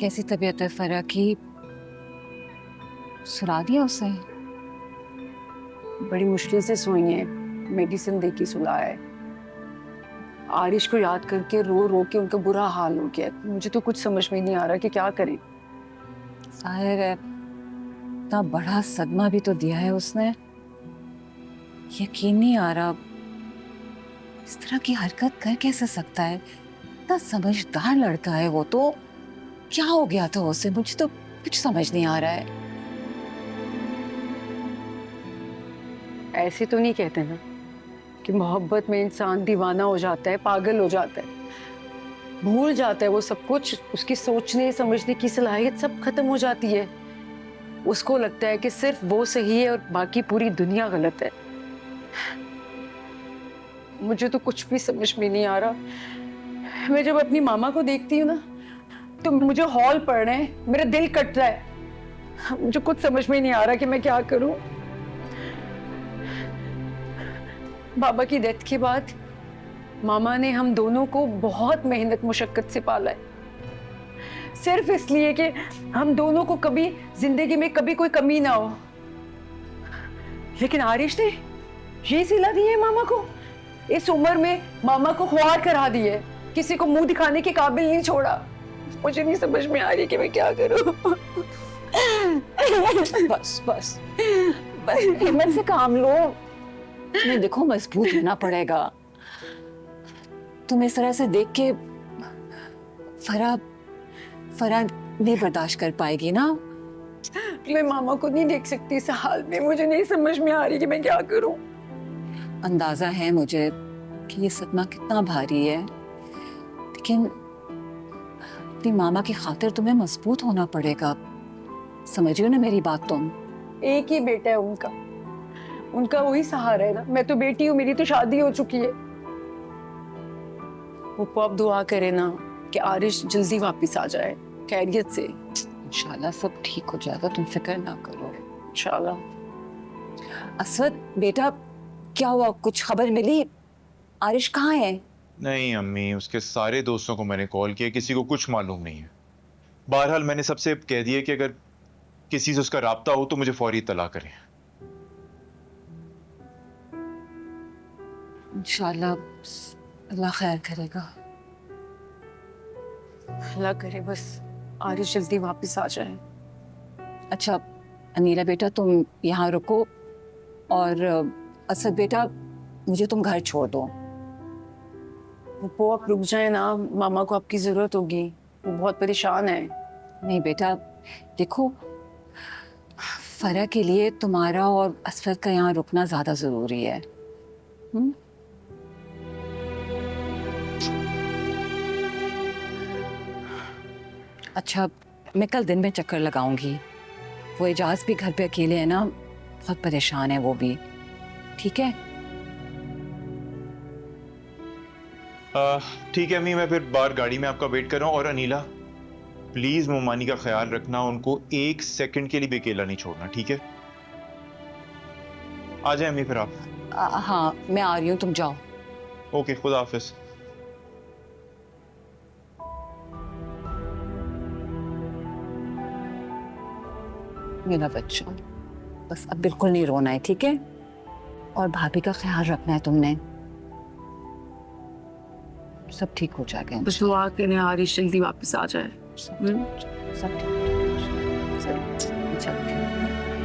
कैसी तबीयत है फरा की? सुला दिया उसे? बड़ी मुश्किल से सोई है, मेडिसिन दे के सुलाया है। आरिश को याद करके रो रो के उनका बुरा हाल हो गया। मुझे तो कुछ समझ में नहीं आ रहा कि क्या करें। जाहिर है इतना बड़ा सदमा भी तो दिया है उसने। यकीन नहीं आ रहा, इस तरह की हरकत कर कैसे सकता है? इतना समझदार लड़का है वो तो। क्या हो गया था उसे? मुझे तो कुछ समझ नहीं आ रहा है। ऐसे तो नहीं कहते ना कि मोहब्बत में इंसान दीवाना हो जाता है, पागल हो जाता है, भूल जाता है वो सब कुछ। उसकी सोचने समझने की सलाहियत सब खत्म हो जाती है। उसको लगता है कि सिर्फ वो सही है और बाकी पूरी दुनिया गलत है। मुझे तो कुछ भी समझ में नहीं आ रहा। मैं जब अपनी मामा को देखती हूँ ना तो मुझे हौल पड़ रहे हैं, मेरा दिल कट रहा है। मुझे कुछ समझ में नहीं आ रहा कि मैं क्या करूं। बाबा की डेथ के बाद मामा ने हम दोनों को बहुत मेहनत मुशक्कत से पाला है, सिर्फ इसलिए कि हम दोनों को कभी जिंदगी में कभी कोई कमी ना हो। लेकिन आरिश ने ये सिला दी है मामा को। इस उम्र में मामा को ख्वार करा दी है, किसी को मुंह दिखाने के काबिल नहीं छोड़ा। मुझे नहीं समझ में आ रही कि मैं क्या करूं। बस बस बस हिम्मत से काम लो। तुम्हें देखो मजबूत होना पड़ेगा। तुम इस तरह से देख के फरा फरा नहीं बर्दाश्त कर पाएगी ना। मैं मामा को नहीं देख सकती इस हाल में। मुझे नहीं समझ में आ रही कि मैं क्या करूं। अंदाजा है मुझे कि ये सदमा कितना भारी है, लेकिन अपनी मामा की खातिर तुम्हें मजबूत होना पड़ेगा। समझियो ना मेरी बात तुम। एक ही बेटा है उनका, उनका वही सहारा है ना। मैं तो बेटी हूँ, मेरी तो शादी हो चुकी है। वो आप दुआ करे ना कि आरिश जल्दी वापस आ जाए खैरियत से। इंशाल्लाह सब ठीक हो जाएगा, तुम फिक्र ना करो। इंशाल्लाह। असद बेटा, क्या हुआ? कुछ खबर मिली? आरिश कहाँ है? नहीं अम्मी, उसके सारे दोस्तों को मैंने कॉल किया, किसी को कुछ मालूम नहीं है। बहरहाल मैंने सबसे कह दिया कि अगर किसी से उसका राब्ता हो तो मुझे फौरी इत्तला करें। इंशाल्लाह अल्लाह खैर करेगा। अल्लाह करे बस आरिश जल्दी वापस आ जाए। अच्छा अनीला बेटा, तुम यहाँ रुको, और असद बेटा मुझे तुम घर छोड़ दो। वो आप रुक जाए ना, मामा को आपकी जरूरत होगी, वो बहुत परेशान है। नहीं बेटा, देखो फरा के लिए तुम्हारा और असफर का यहाँ रुकना ज्यादा जरूरी है। अच्छा मैं कल दिन में चक्कर लगाऊंगी। वो एजाज भी घर पे अकेले है ना, बहुत परेशान है वो भी। ठीक है? ठीक है अम्मी, मैं फिर बाहर गाड़ी में आपका वेट कर रहा हूँ। और अनीला प्लीज मोमानी का ख्याल रखना, उनको एक सेकंड के लिए भी अकेला नहीं छोड़ना, ठीक है? आ जाए अम्मी फिर आप। हाँ मैं आ रही हूँ, तुम जाओ। ओके, खुदा हाफिज। मेरा बच्चा, बस अब बिल्कुल नहीं रोना है, ठीक है? और भाभी का ख्याल रखना है तुमने। सब ठीक हो जाएगा। बस दुआ करें आरिश जल्दी वापस आ जाए। सब ठीक हो जाएगा। सब ठीक हो जाएगा। चलो ठीक है।